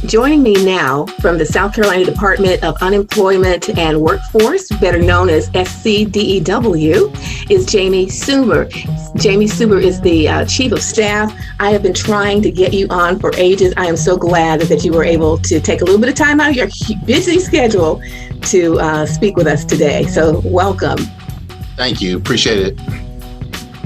Joining me now from the South Carolina Department of Unemployment and Workforce, better known as SCDEW, is Jamie Sumer. Jamie Sumer is the Chief of Staff. I have been trying to get you on for ages. I am so glad that you were able to take a little bit of time out of your busy schedule to speak with us today. So welcome. Thank you. Appreciate it.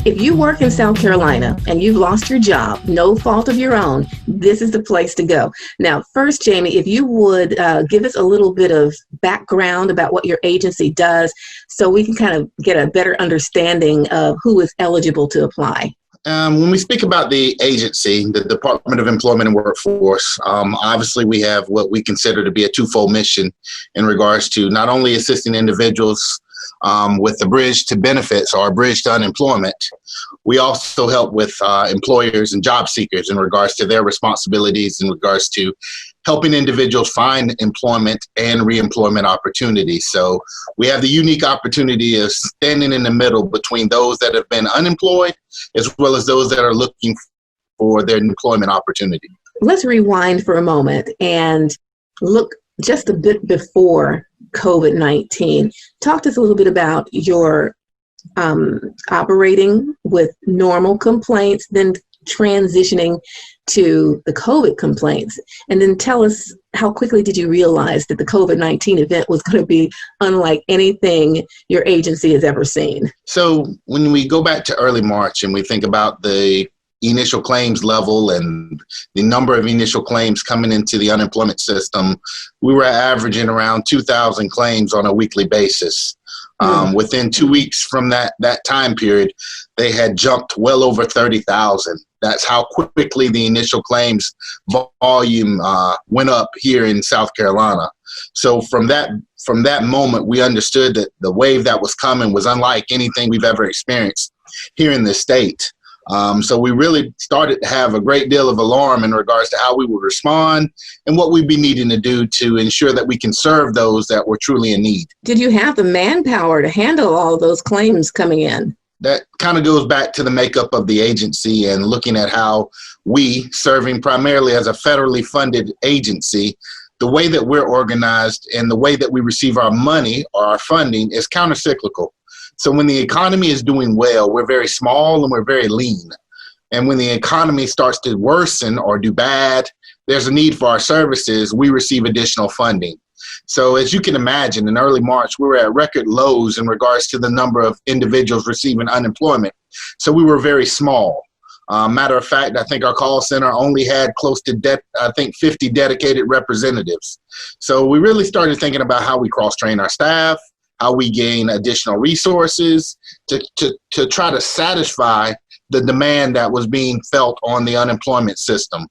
If you work in South Carolina and you've lost your job, no fault of your own, this is the place to go. Now, first, Jamie, if you would give us a little bit of background about what your agency does so we can kind of get a better understanding of who is eligible to apply. When we speak about the agency, the Department of Employment and Workforce, obviously we have what we consider to be a twofold mission in regards to not only assisting individuals with the bridge to benefits or bridge to unemployment. We also help with employers and job seekers in regards to their responsibilities in regards to helping individuals find employment and reemployment opportunities. So we have the unique opportunity of standing in the middle between those that have been unemployed as well as those that are looking for their employment opportunity. Let's rewind for a moment and look just a bit before COVID-19. Talk to us a little bit about your operating with normal complaints, then transitioning to the COVID complaints. And then tell us, how quickly did you realize that the COVID-19 event was going to be unlike anything your agency has ever seen? So when we go back to early March and we think about the initial claims level and the number of initial claims coming into the unemployment system, we were averaging around 2,000 claims on a weekly basis. Within 2 weeks from that time period, they had jumped well over 30,000. That's how quickly the initial claims volume went up here in South Carolina. So from that moment, we understood that the wave that was coming was unlike anything we've ever experienced here in this state. So we really started to have a great deal of alarm in regards to how we would respond and what we'd be needing to do to ensure that we can serve those that were truly in need. Did you have the manpower to handle all those claims coming in? That kind of goes back to the makeup of the agency and looking at how we, serving primarily as a federally funded agency, the way that we're organized and the way that we receive our money or our funding is countercyclical. So when the economy is doing well, we're very small and we're very lean. And when the economy starts to worsen or do bad, there's a need for our services, we receive additional funding. So as you can imagine, in early March, we were at record lows in regards to the number of individuals receiving unemployment. So we were very small. Matter of fact, I think our call center only had close to 50 dedicated representatives. So we really started thinking about how we cross-train our staff, how we gain additional resources to try to satisfy the demand that was being felt on the unemployment system.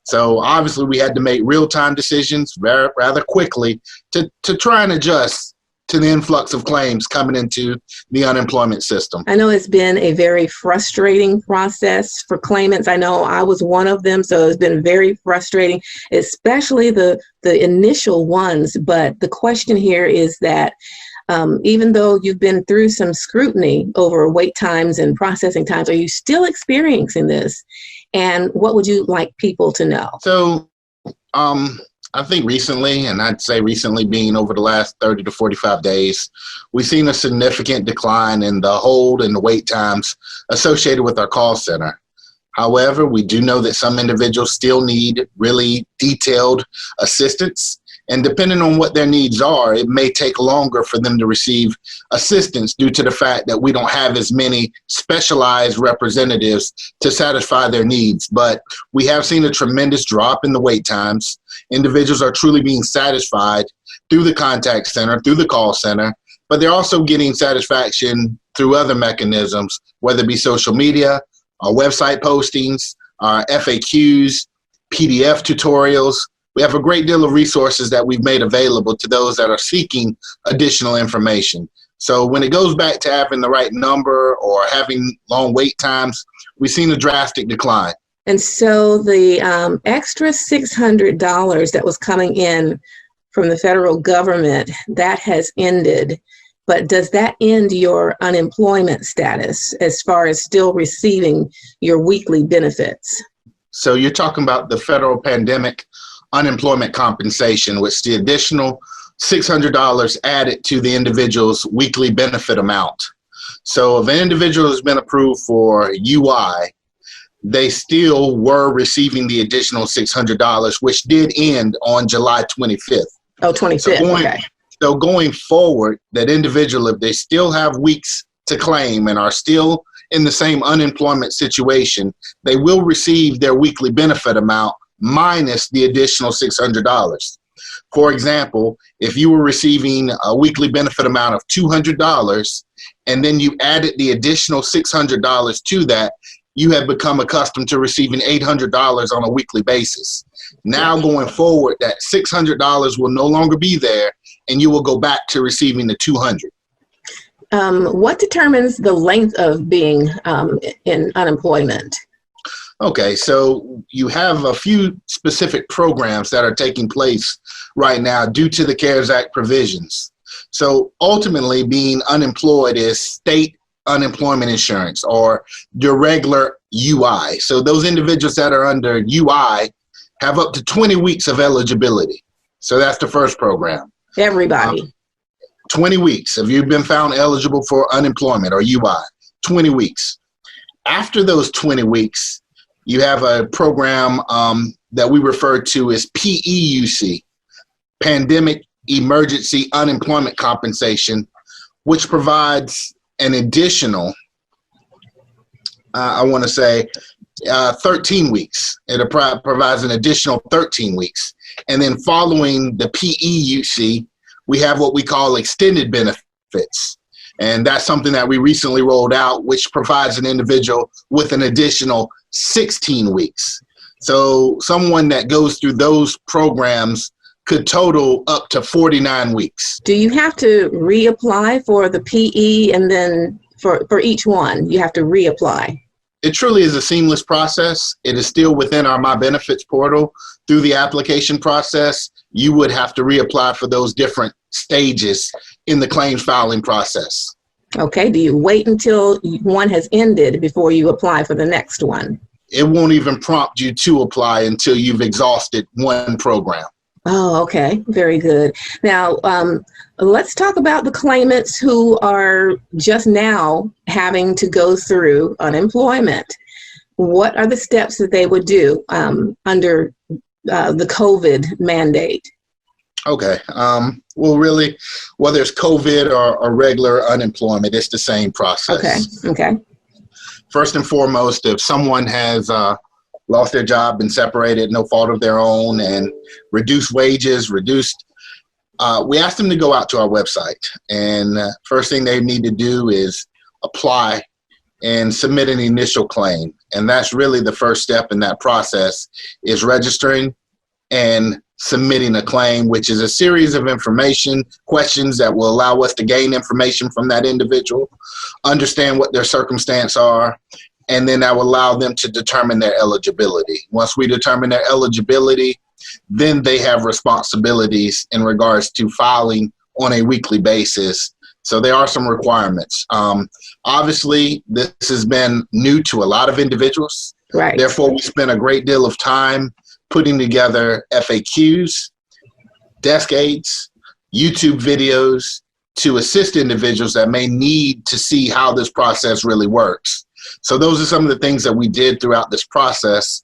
So obviously we had to make real-time decisions rather quickly to try and adjust to the influx of claims coming into the unemployment system. I know it's been a very frustrating process for claimants. I know I was one of them, so it's been very frustrating, especially the initial ones. But the question here is that even though you've been through some scrutiny over wait times and processing times, are you still experiencing this? And what would you like people to know? So I think recently, and I'd say recently being over the last 30 to 45 days, we've seen a significant decline in the hold and the wait times associated with our call center. However, we do know that some individuals still need really detailed assistance. And depending on what their needs are, it may take longer for them to receive assistance due to the fact that we don't have as many specialized representatives to satisfy their needs. But we have seen a tremendous drop in the wait times. Individuals are truly being satisfied through the contact center, through the call center, but they're also getting satisfaction through other mechanisms, whether it be social media, our website postings, our FAQs, PDF tutorials. We have a great deal of resources that we've made available to those that are seeking additional information. So when it goes back to having the right number or having long wait times, we've seen a drastic decline. And so the extra $600 that was coming in from the federal government, that has ended. But does that end your unemployment status as far as still receiving your weekly benefits? So you're talking about the federal pandemic unemployment compensation, which is the additional $600 added to the individual's weekly benefit amount. So if an individual has been approved for UI, they still were receiving the additional $600, which did end on July 25th. Oh, 25th, okay. So going forward, that individual, if they still have weeks to claim and are still in the same unemployment situation, they will receive their weekly benefit amount minus the additional $600. For example, if you were receiving a weekly benefit amount of $200 and then you added the additional $600 to that, you have become accustomed to receiving $800 on a weekly basis. Now going forward, that $600 will no longer be there, and you will go back to receiving the $200. What determines the length of being in unemployment? Okay, so you have a few specific programs that are taking place right now due to the CARES Act provisions. So ultimately, being unemployed is state unemployment insurance or your regular UI. So those individuals that are under UI have up to 20 weeks of eligibility. So that's the first program. Everybody. 20 weeks. If you've been found eligible for unemployment or UI, 20 weeks. After those 20 weeks, you have a program that we refer to as PEUC, Pandemic Emergency Unemployment Compensation, which provides an additional, 13 weeks. It provides an additional 13 weeks. And then following the PEUC, we have what we call extended benefits. And that's something that we recently rolled out, which provides an individual with an additional 16 weeks. So someone that goes through those programs could total up to 49 weeks. Do you have to reapply for the PE, and then for each one, you have to reapply? It truly is a seamless process. It is still within our My Benefits portal. Through the application process, you would have to reapply for those different stages in the claims filing process. Okay. Do you wait until one has ended before you apply for the next one? It won't even prompt you to apply until you've exhausted one program. Oh, okay. Very good. Now, let's talk about the claimants who are just now having to go through unemployment. What are the steps that they would do under the COVID mandate? Okay. Well, really, whether it's COVID or regular unemployment, it's the same process. Okay. First and foremost, if someone has lost their job, been separated, no fault of their own, and reduced wages, we asked them to go out to our website. And first thing they need to do is apply and submit an initial claim. And that's really the first step in that process, is registering and submitting a claim, which is a series of information, questions that will allow us to gain information from that individual, understand what their circumstances are, and then that will allow them to determine their eligibility. Once we determine their eligibility, then they have responsibilities in regards to filing on a weekly basis. So there are some requirements. Obviously, this has been new to a lot of individuals. Right. Therefore, we spent a great deal of time putting together FAQs, desk aids, YouTube videos to assist individuals that may need to see how this process really works. So those are some of the things that we did throughout this process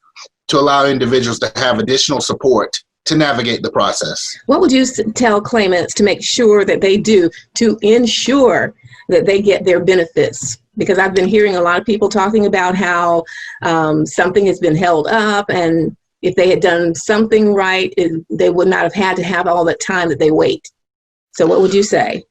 to allow individuals to have additional support to navigate the process. What would you tell claimants to make sure that they do to ensure that they get their benefits? Because I've been hearing a lot of people talking about how something has been held up, and if they had done something right, they would not have had to have all that time that they wait. So what would you say?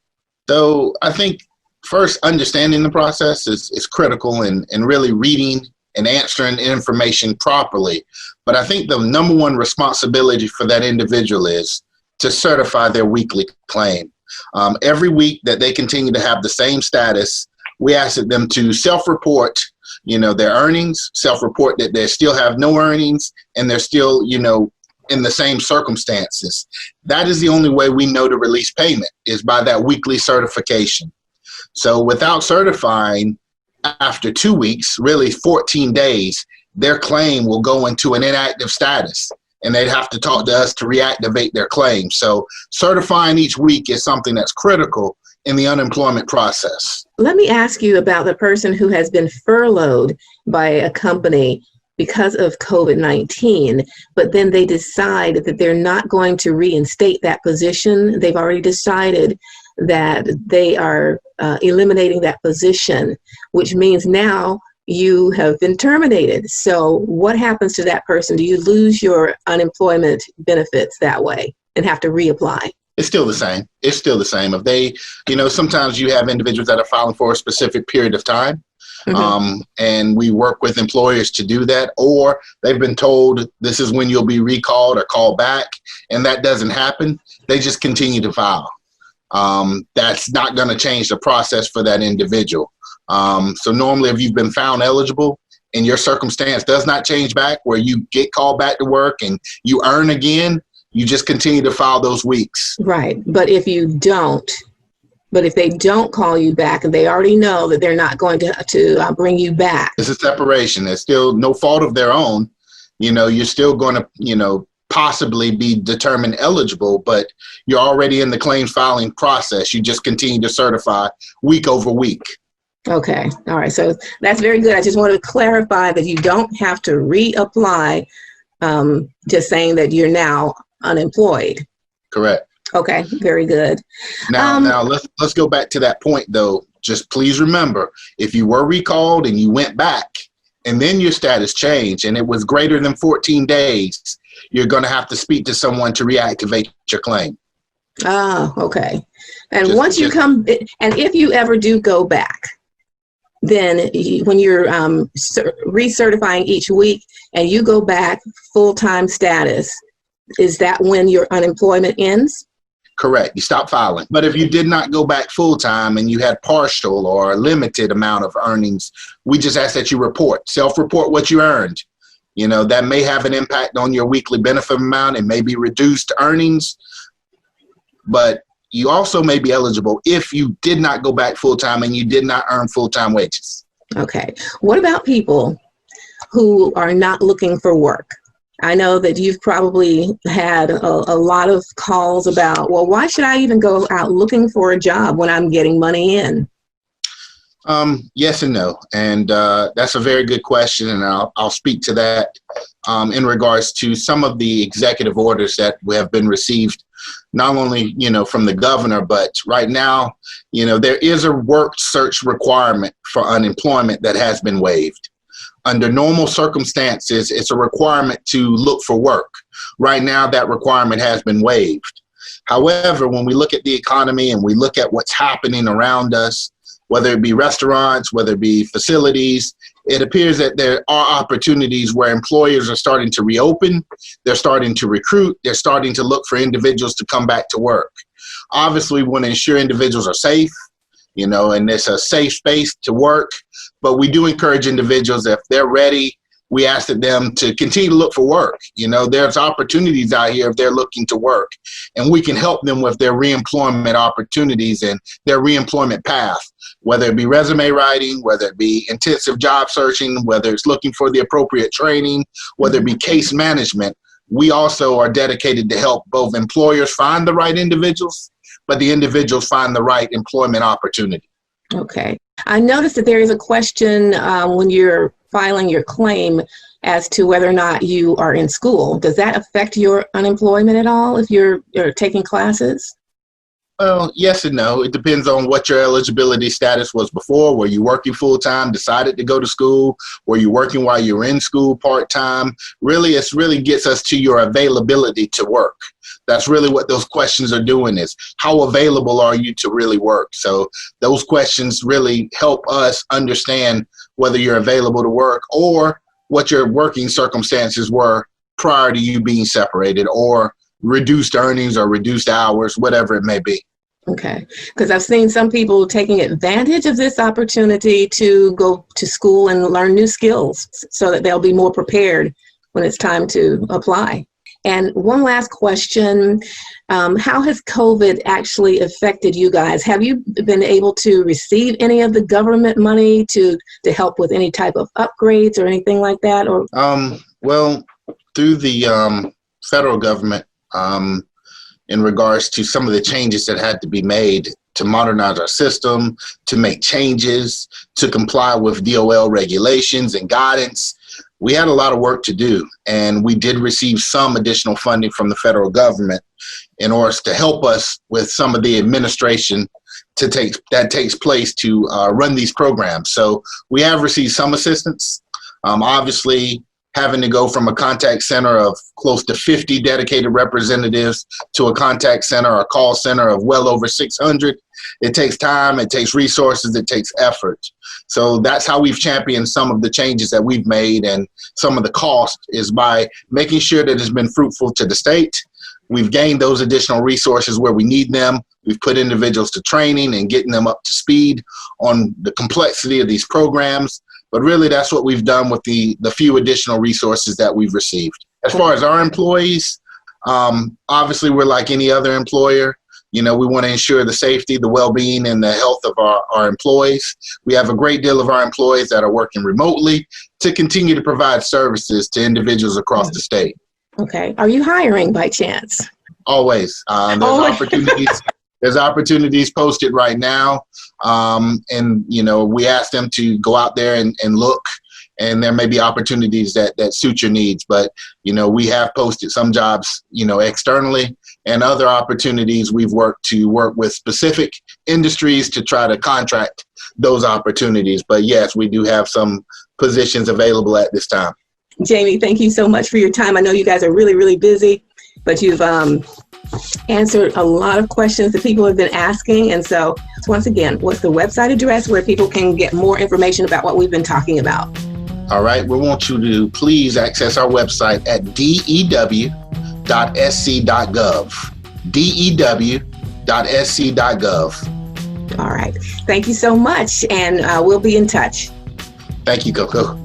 So I think first, understanding the process is critical, and really reading and answering information properly. But I think the number one responsibility for that individual is to certify their weekly claim. Every week that they continue to have the same status, we ask them to self-report, their earnings, self-report that they still have no earnings and they're still, in the same circumstances. That is the only way we know to release payment, is by that weekly certification. So without certifying, after 2 weeks, really 14 days, their claim will go into an inactive status. and they'd have to talk to us to reactivate their claim. So certifying each week is something that's critical in the unemployment process. Let me ask you about the person who has been furloughed by a company because of COVID-19, but then they decide that they're not going to reinstate that position. They've already decided that they are eliminating that position, which means now you have been terminated. So what happens to that person? Do you lose your unemployment benefits that way and have to reapply? It's still the same. It's still the same. If they, sometimes you have individuals that are filing for a specific period of time. And we work with employers to do that, or they've been told this is when you'll be recalled or called back, and that doesn't happen. They just continue to file. That's not going to change the process for that individual. So normally if you've been found eligible and your circumstance does not change back where you get called back to work and you earn again, you just continue to file those weeks. Right. But if they don't call you back and they already know that they're not going to bring you back. It's a separation. It's still no fault of their own. You're still going to, possibly be determined eligible, but you're already in the claims filing process. You just continue to certify week over week. Okay. All right. So that's very good. I just wanted to clarify that you don't have to reapply, just saying that you're now unemployed. Correct. Okay. Very good. Now let's go back to that point though. Just please remember, if you were recalled and you went back and then your status changed and it was greater than 14 days, you're going to have to speak to someone to reactivate your claim. Oh, okay. And once you come, and if you ever do go back, then when you're recertifying each week and you go back full-time status, is that when your unemployment ends? Correct. You stop filing. But if you did not go back full-time and you had partial or a limited amount of earnings, we just ask that you self-report what you earned. That may have an impact on your weekly benefit amount. It may be reduced earnings, but you also may be eligible if you did not go back full-time and you did not earn full-time wages. Okay. What about people who are not looking for work? I know that you've probably had a lot of calls about, well, why should I even go out looking for a job when I'm getting money in? Yes and no. And that's a very good question. And I'll speak to that in regards to some of the executive orders that have been received, not only, from the governor, but right now, there is a work search requirement for unemployment that has been waived. Under normal circumstances, it's a requirement to look for work. Right now, that requirement has been waived. However, when we look at the economy and we look at what's happening around us, whether it be restaurants, whether it be facilities, it appears that there are opportunities where employers are starting to reopen, they're starting to recruit, they're starting to look for individuals to come back to work. Obviously, we want to ensure individuals are safe, and it's a safe space to work, but we do encourage individuals, if they're ready, we ask them to continue to look for work. There's opportunities out here if they're looking to work, and we can help them with their reemployment opportunities and their reemployment path, whether it be resume writing, whether it be intensive job searching, whether it's looking for the appropriate training, whether it be case management. We also are dedicated to help both employers find the right individuals, but the individuals find the right employment opportunity. Okay. I noticed that there is a question when you're filing your claim as to whether or not you are in school. Does that affect your unemployment at all if you're taking classes? Well, yes and no. It depends on what your eligibility status was before. Were you working full-time, decided to go to school? Were you working while you were in school part-time? Really, it really gets us to your availability to work. That's really what those questions are doing, is how available are you to really work? So those questions really help us understand whether you're available to work or what your working circumstances were prior to you being separated, or reduced earnings or reduced hours, whatever it may be. Okay, because I've seen some people taking advantage of this opportunity to go to school and learn new skills so that they'll be more prepared when it's time to apply. And one last question, how has COVID actually affected you guys? Have you been able to receive any of the government money to help with any type of upgrades or anything like that? Or well, through the federal government in regards to some of the changes that had to be made to modernize our system, to make changes, to comply with DOL regulations and guidance. We had a lot of work to do, and we did receive some additional funding from the federal government in order to help us with some of the administration that takes place to run these programs. So we have received some assistance. Obviously, having to go from a contact center of close to 50 dedicated representatives to a contact center or call center of well over 600, it takes time, it takes resources, it takes effort. So that's how we've championed some of the changes that we've made, and some of the cost is by making sure that it's been fruitful to the state. We've gained those additional resources where we need them. We've put individuals to training and getting them up to speed on the complexity of these programs. But really, that's what we've done with the few additional resources that we've received. As far as our employees, obviously, we're like any other employer. We want to ensure the safety, the well-being, and the health of our employees. We have a great deal of our employees that are working remotely to continue to provide services to individuals across the state. Okay. Are you hiring by chance? Always. There's opportunities posted right now. And we ask them to go out there and look, and there may be opportunities that suit your needs. But, we have posted some jobs, externally, and other opportunities we've work with specific industries to try to contract those opportunities. But yes, we do have some positions available at this time. Jamie, thank you so much for your time. I know you guys are really, really busy, but you've answered a lot of questions that people have been asking. And so once again, what's the website address where people can get more information about what we've been talking about? All right. We want you to please access our website at dew.sc.gov. dew.sc.gov. All right. Thank you so much. And we'll be in touch. Thank you, Koko.